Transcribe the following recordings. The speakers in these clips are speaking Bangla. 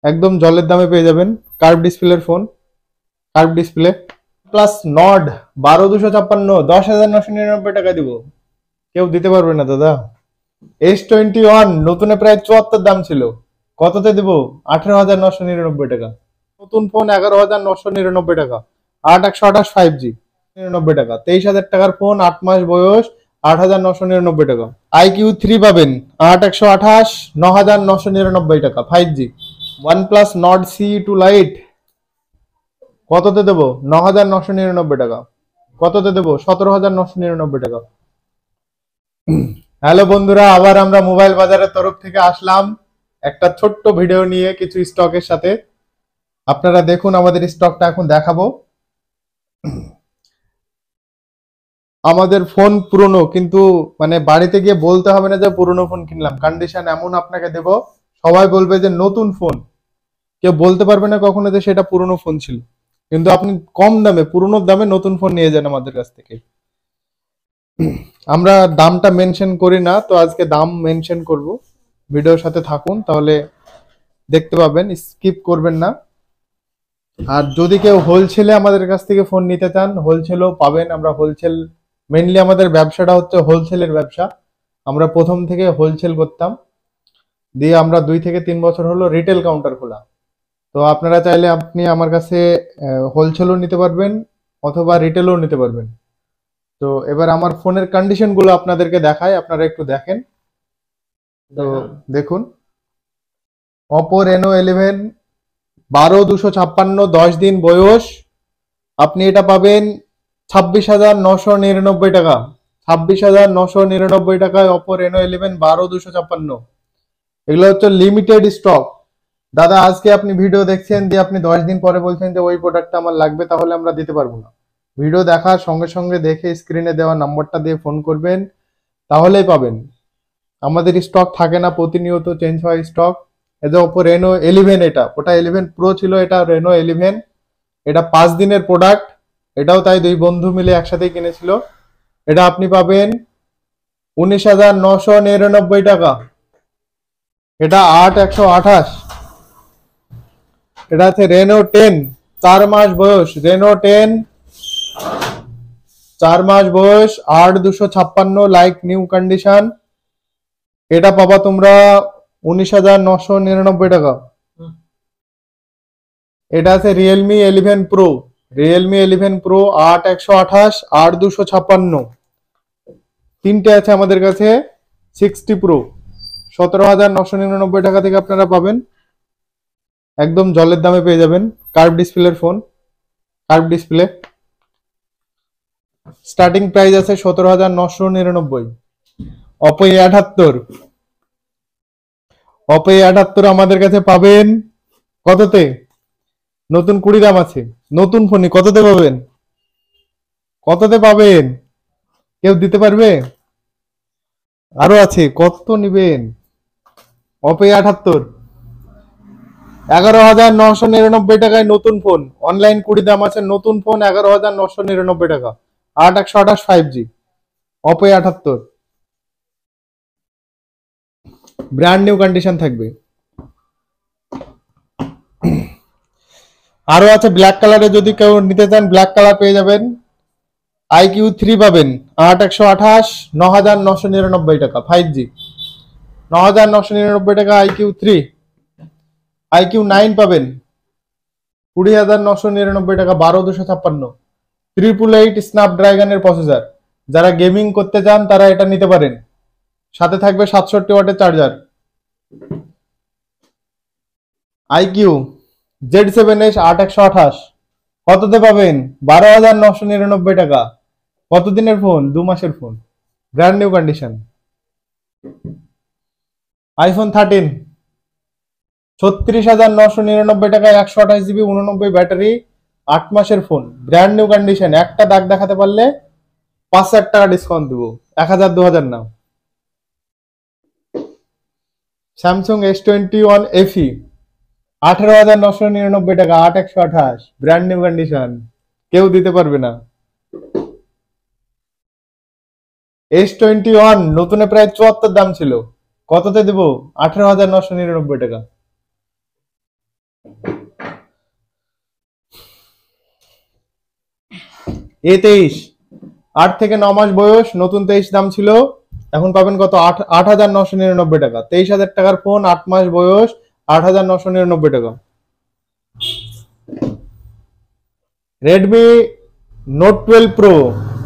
একদম জলের দামে পেয়ে যাবেন। কার্ভ ডিসপ্লের phone, curve display plus nod 12,256, 10,999 টাকা দিব। কেউ দিতে পারবে না দাদা। S21 নতুনে প্রায় 74 দাম ছিল, কততে দিব? 18,999 টাকা। নতুন ফোন 11,999 টাকা, 8/128 5G 99 টাকা। 23,000 টাকার ফোন, 8 মাস বয়স, 8,999 টাকা। IQ3 পাবেন 8/128 9,999 টাকা 5G। OnePlus Nord CE2 Lite কততে দেবো? 9,999 টাকা। কততে দেবো? 17,999 টাকা। হ্যালো বন্ধুরা, আবার আমরা মোবাইল বাজারের তরফ থেকে আসলাম একটা ছোট্ট ভিডিও নিয়ে কিছু স্টকের সাথে। আপনারা দেখুন আমাদের স্টকটা এখন দেখাবো। আমাদের ফোন পুরনো, কিন্তু মানে বাড়িতে গিয়ে বলতে হবে না যে পুরনো ফোন কিনলাম, কন্ডিশন এমন আপনাকে দেব, সবাই বলবে যে নতুন ফোন। কেউ বলতে পারবে না কখনো যে সেটা পুরনো ফোন ছিল। কিন্তু আপনি কম দামে, পুরনো দামে নতুন ফোন নিয়ে যান আমাদের কাছ থেকে। আমরা দামটা মেনশন করি না, তো আজকে দাম মেনশন করব। ভিডিওর সাথে থাকুন, তাহলে দেখতে পাবেন, স্কিপ করবেন না। আর যদি কেউ হোলসেলে আমাদের কাছ থেকে ফোন নিতে চান, হোলসেলও পাবেন। আমরা হোলসেল, মেনলি আমাদের ব্যবসাটা হচ্ছে হোলসেলের ব্যবসা। আমরা প্রথম থেকে হোলসেল করতাম, দিয়ে আমরা 2 থেকে 3 বছর হলো রিটেল কাউন্টার খোলা। তো আপনারা চাইলে আপনি আমার কাছে হোলসেলও নিতে পারবেন অথবা রিটেলও নিতে পারবেন। তো এবার আমার ফোনের কন্ডিশন গুলো আপনাদেরকে দেখাই, আপনারা একটু দেখেন। তো দেখুন, Oppo Reno 11 12,256, 10 দিন বয়স। আপনি এটা পাবেন 26,999 টাকা। 26,999 টাকায় Oppo Reno 11 12,256। এগুলো হচ্ছে লিমিটেড স্টক। দাদা আজকে আপনি ভিডিও দেখছেন, দিয়ে আপনি 10 দিন পরে বলছেন যে ওই প্রোডাক্টটা আমার লাগবে, তাহলে আমরা দিতে পারবো না। ভিডিও দেখার সঙ্গে সঙ্গে দেখে স্ক্রিনে দেওয়া নাম্বারটা দিয়ে ফোন করবেন, তাহলেই পাবেন। আমাদের স্টক থাকে না, প্রতিনিয়ত চেঞ্জ হয় স্টক। এই যে Oppo Reno 11, এটা ওটা 11 Pro ছিল, এটা Reno 11। এটা 5 দিনের প্রোডাক্ট, এটাও তাই 2 বন্ধু মিলে একসাথেই কিনেছিল। এটা আপনি পাবেন 19,999 টাকা। এটা 8/128। এটা আছে Reno 10, 4 মাস বয়স। Reno 10 4 মাস বয়স, 8,256, লাইক নিউ কন্ডিশন। এটা পাবা তোমরা 19,999 টাকা। এটা আছে Realme 11 Pro, Realme 11 Pro 8/128, 8,256। তিনটে আছে আমাদের কাছে। 60 Pro 17,999 টাকা থেকে আপনারা পাবেন। একদম জলের দামে পেয়ে যাবেন। কার্ভ ডিসপ্লের phone, curve display. Starting price আছে 17,999। Oppo A78, Oppo A78 আমাদের কাছে পাবেন কততে? নতুন 20 দাম আছে। নতুন ফোনই কততে পাবেন? কততে পাবেন? কেউ দিতে পারবে? আরো আছে, কত নিবেন? Oppo A78 11,999 টাকায় নতুন ফোন। অনলাইন 20 দাম আছে, নতুন ফোন 11,999 টাকা, 8/128 5G Oppo A78। Brand new condition থাকবে। আরো আছে ব্ল্যাক কালারে, যদি কেউ নিতে চান ব্ল্যাক কালার পেয়ে যাবেন। IQ3 পাবেন 8/128, 9,999 টাকা 5G 9,999 টাকা IQ3। IQ9 পাবেন 20,999 টাকা, 12,256। 888 স্ন্যাপড্রাগনের প্রসেসর। যারা গেমিং করতে চান তারা এটা নিতে পারেন, সাথে থাকবে 67 ওয়াটের চার্জার। IQ Z7S 8/128 কততে পাবেন? 12,999 টাকা। কতদিনের ফোন? 2 মাসের phone, brand new condition. iPhone 13 36,999 টাকায়, 128 GB 89 ব্যাটারি, 8 মাসের ফোন, ব্র্যান্ড নিউ কন্ডিশন। একটা দাগ দেখাতে পারলে 5,000 টাকা ডিসকাউন্ট দেবো, 1,000 2,000 না। স্যামসাং S21 FE 18,999 টাকা, 8/128, ব্র্যান্ড নিউ কন্ডিশন। কেউ দিতে পারবে না। S21 নতুনে প্রায় 74 দাম ছিল, কততে দেবো? 18,999 টাকা। A23 8 থেকে 9 মাস বয়স, নতুন 23 দাম ছিল, এখন পাবেন কত? 8,999 টাকা। 23,000 টাকার ফোন, 8 মাস বয়স, 8,999 টাকা। রেডমি নোট 12 প্রো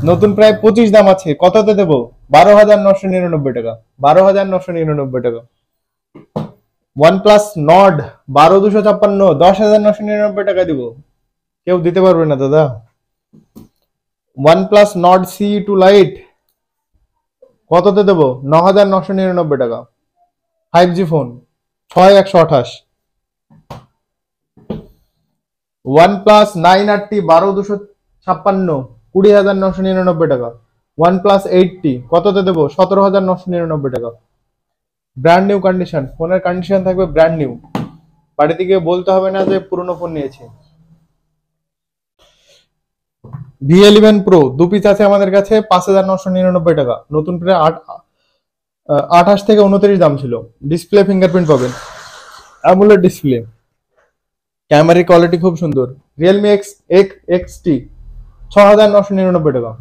নতুন প্রায় 25 দাম আছে, কততে দেব? 12,999 টাকা। 12,999 টাকা। OnePlus নড 12,256 10,999 টাকা দিব, কেউ দিতে পারবে না দাদা। OnePlus নড CE2 লাইট কততে দেব? 9,999 টাকা। 5G phone 6128। OnePlus 9RT 12,256 20,999 টাকা। OnePlus 8T কততে দেব? 17,999 টাকা। ব্র্যান্ড নিউ কন্ডিশন, ফোনের কন্ডিশন থাকবে ব্র্যান্ড নিউ, বাড়ি থেকে বলতে হবে না যে পুরনো ফোন নিয়েছে। V11 Pro 2 পিস আছে আমাদের কাছে, 5,999 টাকা। নতুন প্রায় 28 থেকে 29 দাম ছিল। ডিসপ্লে ফিঙ্গারপ্রিন্ট পাবেন, অ্যামোলেড ডিসপ্লে, ক্যামেরার কোয়ালিটি খুব সুন্দর। Realme XT 6,999 টাকা।